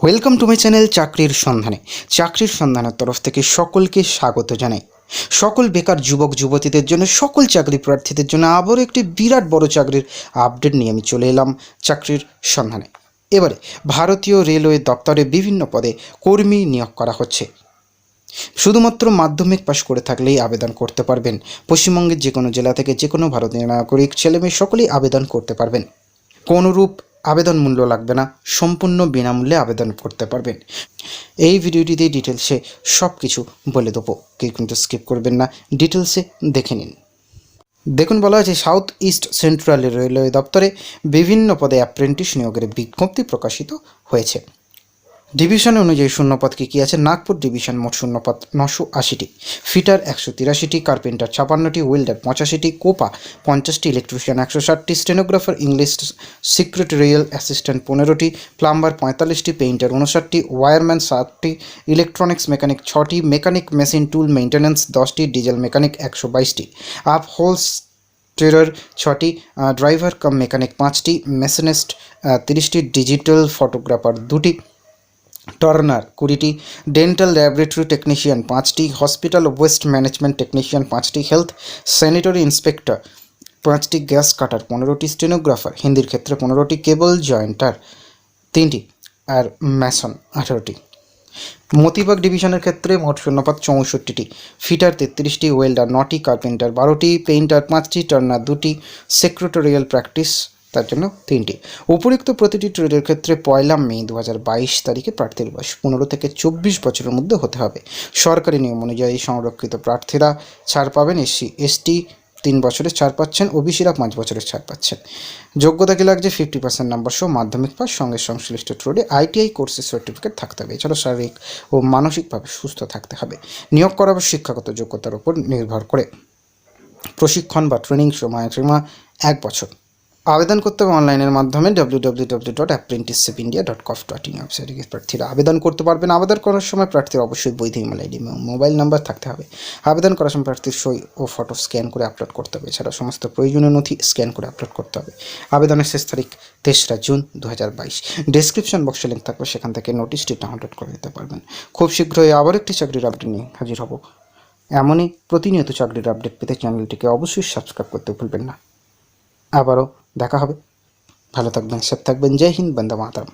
Welcome to my channel চাকরির সন্ধানের তরফ থেকে সকলকে স্বাগত জানাই। সকল বেকার যুবক যুবতীদের জন্য, সকল চাকরি প্রার্থীদের জন্য আবারও একটি বিরাট বড় চাকরির আপডেট নিয়ে আমি চলে এলাম চাকরির সন্ধানে। এবারে ভারতীয় রেলওয়ে দপ্তরে বিভিন্ন পদে কর্মী নিয়োগ করা হচ্ছে। শুধুমাত্র মাধ্যমিক পাশ করে থাকলেই আবেদন করতে পারবেন। পশ্চিমবঙ্গের যে কোনো জেলা থেকে যে কোনো ভারতীয় নাগরিক ছেলেমেয়ে সকলেই আবেদন করতে পারবেন। কোনোরূপ আবেদন মূল্য লাগবে না, সম্পূর্ণ বিনামূল্যে আবেদন করতে পারবেন। এই ভিডিওটিতে ডিটেলসে সব কিছু বলে দেবো, কেউ কিন্তু স্কিপ করবেন না, ডিটেলসে দেখে নিন। দেখুন, বলা হয়েছে সাউথ ইস্ট সেন্ট্রাল রেলওয়ে দপ্তরে বিভিন্ন পদে অ্যাপ্রেন্টিস নিয়োগের বিজ্ঞপ্তি প্রকাশিত হয়েছে। ডিভিশন অনুযায়ী শূন্যপদ কী আছে? নাগপুর ডিভিশন মোট শূন্যপদ 980টি, ফিটার 183টি, কার্পেন্টার 56টি, ওয়েল্ডার 85টি, কোপা 50টি, ইলেকট্রিশিয়ান 160টি, স্টেনোগ্রাফার ইংলিশ সেক্রেটারিয়াল অ্যাসিস্ট্যান্ট 15টি, প্লাম্বার 45টি, পেইন্টার 59টি, ওয়্যারম্যান 7টি, ইলেকট্রনিক্স মেকানিক 6টি, মেকানিক মেশিন টুল মেইনটেন্যান্স 10টি, ডিজেল মেকানিক 122টি, আপহোলস্টেরার 6টি, ড্রাইভার কাম মেকানিক 5টি, মেশিনিস্ট 30টি, ডিজিটাল ফটোগ্রাফার 2টি, টার্নার 20টি, ডেন্টাল ল্যাবরেটরি টেকনিশিয়ান 5টি, হসপিটাল ওয়েস্ট ম্যানেজমেন্ট টেকনিশিয়ান 5টি, হেলথ স্যানিটারি ইন্সপেক্টর 5টি, গ্যাস কাটার 15টি, স্টেনোগ্রাফার হিন্দির ক্ষেত্রে 15টি, কেবল জয়েন্টার 3টি, আর ম্যাসন 18টি। মতিবাগ ডিভিশনের ক্ষেত্রে মোট শূন্যপদ 64টি, ফিটার 33টি, ওয়েল্ডার 9টি, কার্পেন্টার 12টি, পেইন্টার 5টি, টার্নার 2টি, সেক্রেটারিয়াল প্র্যাকটিস তার জন্য 3টি। উপরিক্ত প্রতিটি ট্রেডের ক্ষেত্রে 1 মে 2022 তারিখে প্রার্থীর বয়স 15 থেকে 24 বছরের মধ্যে হতে হবে। সরকারি নিয়ম অনুযায়ী সংরক্ষিত প্রার্থীরা ছাড় পাবেন। এসটি 3 বছরের ছাড় পাচ্ছেন, ওবিসিরা 5 বছরের ছাড় পাচ্ছেন। যোগ্যতা কি লাগছে? 50% নাম্বার সহ মাধ্যমিক পাস, সঙ্গে সংশ্লিষ্ট ট্রেডে আইটিআই কোর্সের সার্টিফিকেট থাকতে হবে। এছাড়াও শারীরিক ও মানসিকভাবে সুস্থ থাকতে হবে। নিয়োগ করা হবে শিক্ষাগত যোগ্যতার উপর নির্ভর করে। প্রশিক্ষণ বা ট্রেনিং সময়সীমা 1 বছর। আবেদন করতে হবে অনলাইনের মাধ্যমে www.apprenticeshipindia.gov.in ওয়েবসাইটে গিয়ে প্রার্থীরা আবেদন করতে পারবেন। আবেদন করার সময় প্রার্থীর অবশ্যই বৈধ ইমেল আইডি এবং মোবাইল নাম্বার থাকতে হবে। আবেদন করার সময় প্রার্থীর সই ও ফটো স্ক্যান করে আপলোড করতে হবে। এছাড়া সমস্ত প্রয়োজনীয় নথি স্ক্যান করে আপলোড করতে হবে। আবেদনের শেষ তারিখ 3রা জুন 2022। ডেসক্রিপশন বক্সে লিঙ্ক থাকবে, সেখান থেকে নোটিশটি ডাউনলোড করে নিতে পারবেন। খুব শীঘ্রই আবার একটি চাকরির আপডেট নিয়ে হাজির হব। এমনই প্রতিনিয়ত চাকরির আপডেট পেতে চ্যানেলটিকে অবশ্যই সাবস্ক্রাইব করতে ভুলবেন না। আবারও দেখা হবে। ভালো থাকবেন, সেফ থাকবেন। জয় হিন্দ, বন্দে মাতরম।